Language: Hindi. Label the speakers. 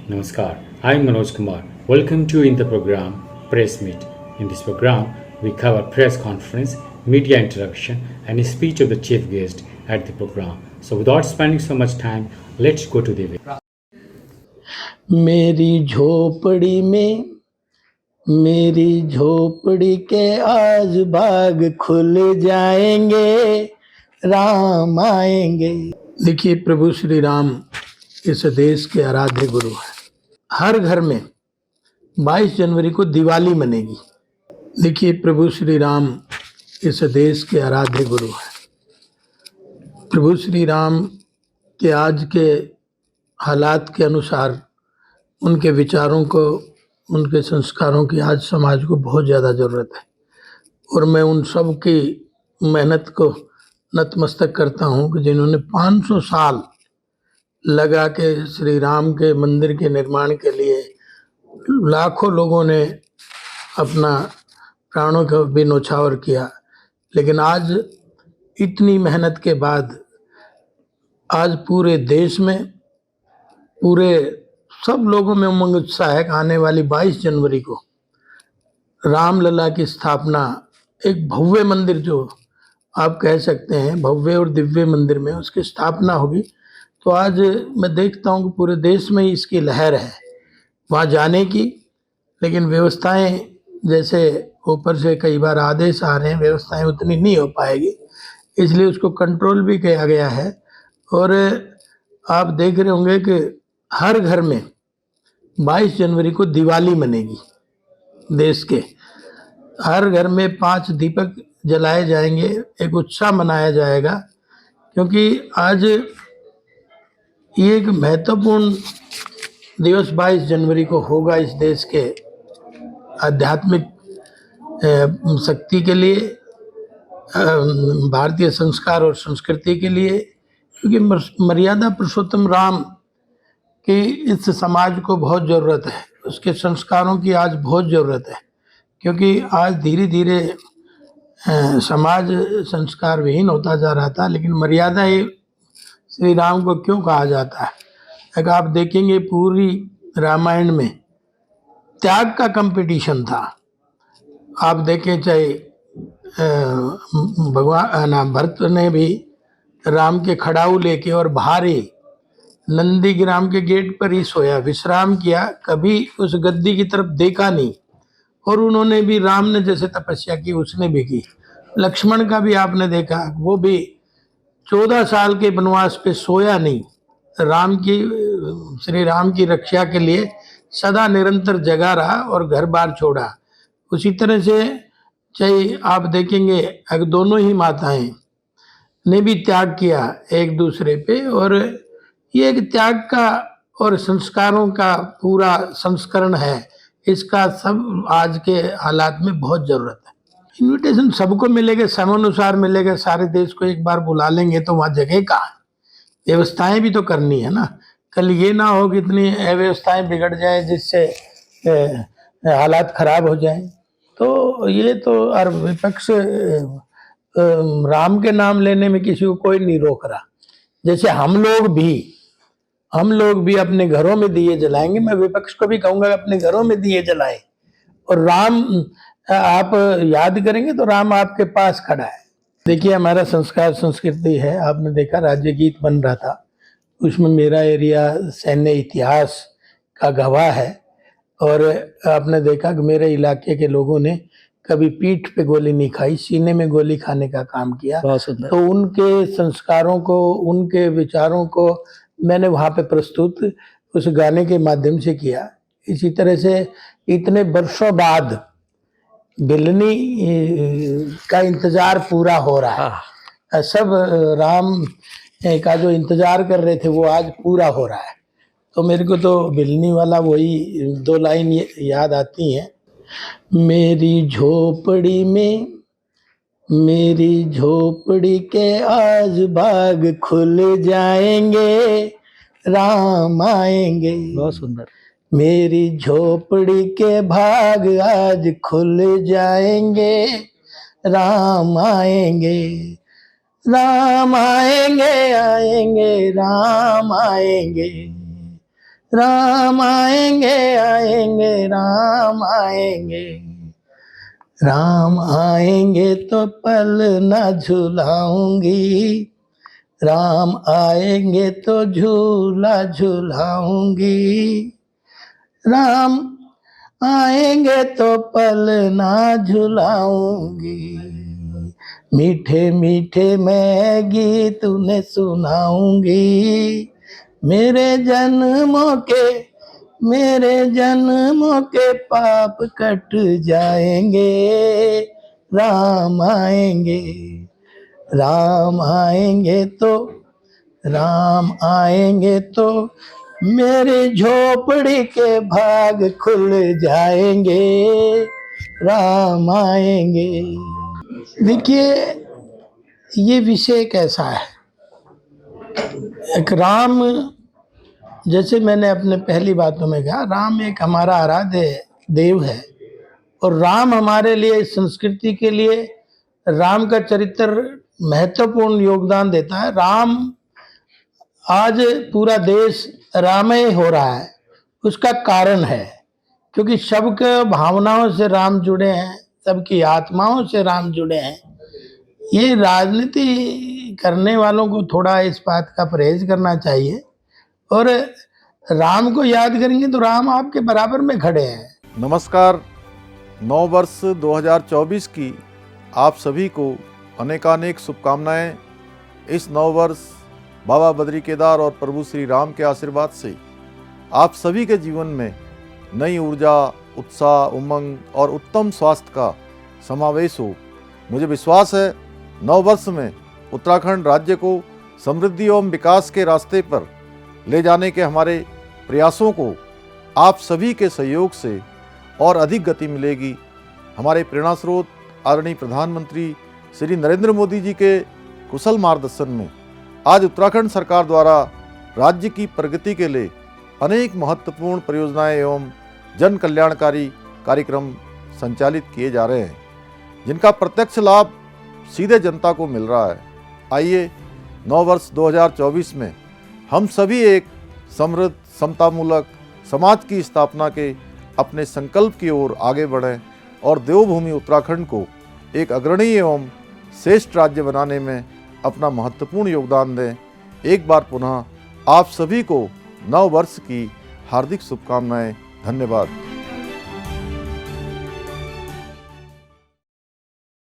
Speaker 1: Namaskar. I'm Manoj Kumar. Welcome to in the program Press Meet. In this program, we cover press conference, media interaction, and a speech of the chief guest at the program. So, without spending so much time, let's go to the event.
Speaker 2: मेरी झोपड़ी में मेरी झोपड़ी के आज बाग खुल जाएंगे, राम आएंगे। देखिए, प्रभु श्री राम इस देश के आराध्य गुरु हैं। हर घर में 22 जनवरी को दिवाली मनेगी। देखिए, प्रभु श्री राम इस देश के आराध्य गुरु हैं। प्रभु श्री राम के आज के हालात के अनुसार उनके विचारों को, उनके संस्कारों की आज समाज को बहुत ज़्यादा ज़रूरत है। और मैं उन सब की मेहनत को नतमस्तक करता हूँ कि जिन्होंने 500 साल लगा के श्री राम के मंदिर के निर्माण के लिए लाखों लोगों ने अपना प्राणों का भी न्यौछावर किया, लेकिन आज इतनी मेहनत के बाद आज पूरे देश में, पूरे सब लोगों में उमंग उत्साह है कि आने वाली 22 जनवरी को रामलला की स्थापना, एक भव्य मंदिर जो आप कह सकते हैं भव्य और दिव्य मंदिर में उसकी स्थापना होगी। तो आज मैं देखता हूँ कि पूरे देश में इसकी लहर है वहाँ जाने की, लेकिन व्यवस्थाएं जैसे ऊपर से कई बार आदेश आ रहे हैं, व्यवस्थाएं उतनी नहीं हो पाएगी, इसलिए उसको कंट्रोल भी किया गया है। और आप देख रहे होंगे कि हर घर में 22 जनवरी को दिवाली मनेगी। देश के हर घर में 5 दीपक जलाए जाएंगे, एक उत्साह मनाया जाएगा, क्योंकि आज ये एक महत्वपूर्ण दिवस 22 जनवरी को होगा इस देश के आध्यात्मिक शक्ति के लिए, भारतीय संस्कार और संस्कृति के लिए, क्योंकि मर्यादा पुरुषोत्तम राम की इस समाज को बहुत ज़रूरत है, उसके संस्कारों की आज बहुत ज़रूरत है, क्योंकि आज धीरे धीरे समाज संस्कार विहीन होता जा रहा था। लेकिन मर्यादा ये श्री राम को क्यों कहा जाता है? अगर आप देखेंगे पूरी रामायण में त्याग का कंपटीशन था। आप देखें चाहे भगवान भरत ने भी राम के खड़ाऊ लेके और भारी नंदीग्राम के गेट पर ही सोया, विश्राम किया, कभी उस गद्दी की तरफ देखा नहीं। और उन्होंने भी, राम ने जैसे तपस्या की उसने भी की। लक्ष्मण का भी आपने देखा, वो भी 14 साल के वनवास पे सोया नहीं, श्री राम की रक्षा के लिए सदा निरंतर जगा रहा और घर बार छोड़ा। उसी तरह से चाहे आप देखेंगे अगर दोनों ही माताएं ने भी त्याग किया एक दूसरे पे, और ये एक त्याग का और संस्कारों का पूरा संस्करण है। इसका सब आज के हालात में बहुत ज़रूरत है। इनविटेशन सबको मिलेगा, समयानुसार मिलेगा, सारे देश को एक बार बुला लेंगे तो वहाँ जगह कहाँ? व्यवस्थाएं भी तो करनी है ना। कल ये ना हो कि इतनी अव्यवस्थाएं बिगड़ जाए जिससे हालात खराब हो जाए। तो ये तो और विपक्ष राम के नाम लेने में किसी को कोई नहीं रोक रहा। जैसे हम लोग भी अपने घरों में दिए जलाएंगे। मैं विपक्ष को भी कहूंगा अपने घरों में दिए जलाएं, और राम आप याद करेंगे तो राम आपके पास खड़ा है। देखिए, हमारा संस्कार संस्कृति है। आपने देखा राज्य गीत बन रहा था, उसमें मेरा एरिया सैन्य इतिहास का गवाह है। और आपने देखा कि मेरे इलाके के लोगों ने कभी पीठ पे गोली नहीं खाई, सीने में गोली खाने का काम किया। तो उनके संस्कारों को, उनके विचारों को मैंने वहाँ पे प्रस्तुत उस गाने के माध्यम से किया। इसी तरह से इतने वर्षों बाद बिलनी का इंतजार पूरा हो रहा है। सब राम का जो इंतजार कर रहे थे वो आज पूरा हो रहा है। तो मेरे को तो बिलनी वाला वही 2 लाइन याद आती हैं। मेरी झोपड़ी में मेरी झोपड़ी के आज बाग खुल जाएंगे, राम आएंगे।
Speaker 3: बहुत सुंदर।
Speaker 2: मेरी झोपड़ी के भाग आज खुल जाएंगे, राम आएंगे, राम आएंगे, आएंगे राम आएंगे, राम आएंगे आएंगे राम आएंगे, राम आएंगे तो पल न झुलाऊंगी, राम आएंगे तो झूला झुलाऊंगी, राम आएंगे तो पल ना झुलाऊंगी, मीठे मीठे मैं गीत उन्हें सुनाऊंगी, मेरे जन्मों के पाप कट जाएंगे, राम आएंगे, राम आएंगे तो, राम आएंगे तो मेरी झोपड़ी के भाग खुल जाएंगे, राम आएंगे। देखिए ये विषय कैसा है, एक राम, जैसे मैंने अपने पहली बातों में कहा, राम एक हमारा आराध्य देव है और राम हमारे लिए संस्कृति के लिए राम का चरित्र महत्वपूर्ण योगदान देता है। राम आज पूरा देश राममय हो रहा है, उसका कारण है क्योंकि सबके भावनाओं से राम जुड़े हैं, सबकी आत्माओं से राम जुड़े हैं। ये राजनीति करने वालों को थोड़ा इस बात का परहेज करना चाहिए और राम को याद करेंगे तो राम आपके बराबर में खड़े हैं।
Speaker 3: नमस्कार। नव वर्ष 2024 की आप सभी को अनेकानेक शुभकामनाएं। इस नव वर्ष बाबा बद्री केदार और प्रभु श्री राम के आशीर्वाद से आप सभी के जीवन में नई ऊर्जा, उत्साह, उमंग और उत्तम स्वास्थ्य का समावेश हो। मुझे विश्वास है नव वर्ष में उत्तराखंड राज्य को समृद्धि एवं विकास के रास्ते पर ले जाने के हमारे प्रयासों को आप सभी के सहयोग से और अधिक गति मिलेगी। हमारे प्रेरणा स्रोत आदरणीय प्रधानमंत्री श्री नरेंद्र मोदी जी के कुशल मार्गदर्शन में आज उत्तराखंड सरकार द्वारा राज्य की प्रगति के लिए अनेक महत्वपूर्ण परियोजनाएं एवं जन कल्याणकारी कार्यक्रम संचालित किए जा रहे हैं, जिनका प्रत्यक्ष लाभ सीधे जनता को मिल रहा है। आइए नव वर्ष 2024 में हम सभी एक समृद्ध, समतामूलक समाज की स्थापना के अपने संकल्प की ओर आगे बढ़ें और देवभूमि उत्तराखंड को एक अग्रणी एवं श्रेष्ठ राज्य बनाने में अपना महत्वपूर्ण योगदान दें। एक बार पुनः आप सभी को नव वर्ष की हार्दिक शुभकामनाएं। धन्यवाद।